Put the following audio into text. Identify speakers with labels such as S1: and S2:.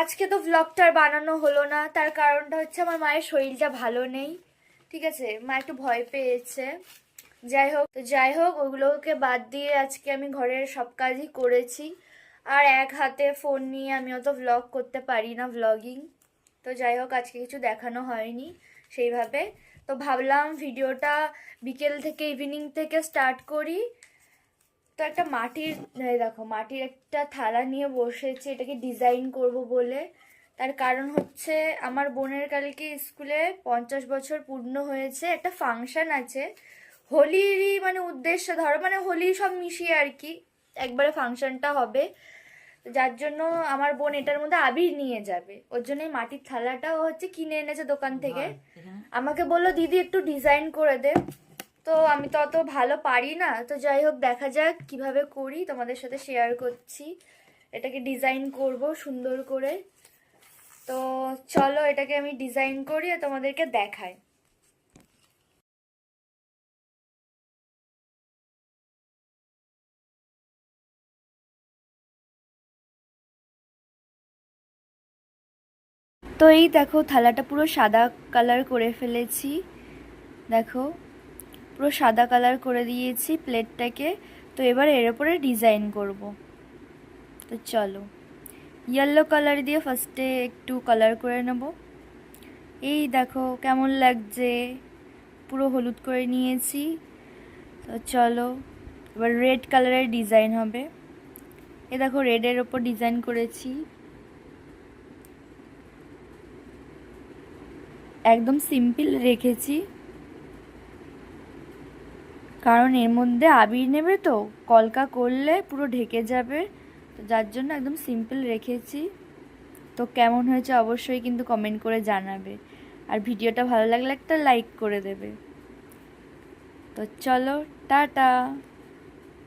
S1: আজকে তো ব্লগটা আর বানানো হলো না, তার কারণটা হচ্ছে আমার মায়ের শরীরটা ভালো নেই। ঠিক আছে, মা একটু ভয় পেয়েছে। যাই হোক ওগুলোকে বাদ দিয়ে আজকে আমি ঘরের সব কাজই করেছি। আর এক হাতে ফোন নিয়ে আমি অত ব্লগ করতে পারি না, ব্লগিং। তো যাই হোক আজকে কিছু দেখানো হয়নি সেইভাবে। তো ভাবলাম ভিডিওটা বিকেল থেকে ইভিনিং থেকে স্টার্ট করি। তো একটা মাটির, দেখো মাটির একটা থালা নিয়ে বসেছি, এটাকে ডিজাইন করব বলে। তার কারণ হচ্ছে আমার বোনের কালকে স্কুলে 50 বছর পূর্ণ হয়েছে, একটা ফাংশন আছে হোলিরই মানে উদ্দেশ্য, ধরো মানে হোলি সব মিশিয়ে আর কি একবারে ফাংশনটা হবে। যার জন্য আমার বোন এটার মধ্যে আবির নিয়ে যাবে, ওর জন্য এই মাটির থালাটা ও হচ্ছে কিনে এনেছে দোকান থেকে। আমাকে বললো দিদি একটু ডিজাইন করে দে। তো আমি তো অত ভালো পারি না, তো যাই হোক দেখা যাক কিভাবে করি, তোমাদের সাথে শেয়ার করছি। এটাকে ডিজাইন করব সুন্দর করে। তো চলো এটাকে আমি ডিজাইন করি আর তোমাদেরকে দেখাই। তো এই দেখো থালাটা পুরো সাদা কালার করে ফেলেছি, দেখো পুরো সাদা কালার করে দিয়েছি প্লেটটাকে। তো এবার এর উপরে ডিজাইন করব। তো চলো ইয়েলো কালার দিয়ে ফার্স্টে একটু কালার করে নেব। এই দেখো কেমন লাগছে, পুরো হলুদ করে নিয়েছি। তো চলো এবার রেড কালারের ডিজাইন হবে। এ দেখো রেডের ওপর ডিজাইন করেছি, একদম সিম্পল রেখেছি কারণ এর মধ্যে আবির নেবে তো কলকা করলে পুরো ঢেকে যাবে, তো যার জন্য একদম সিম্পল রেখেছি। তো কেমন হয়েছে অবশ্যই কিন্তু কমেন্ট করে জানাবে, আর ভিডিওটা ভালো লাগলে একটা লাইক করে দেবে। তো চলো টাটা।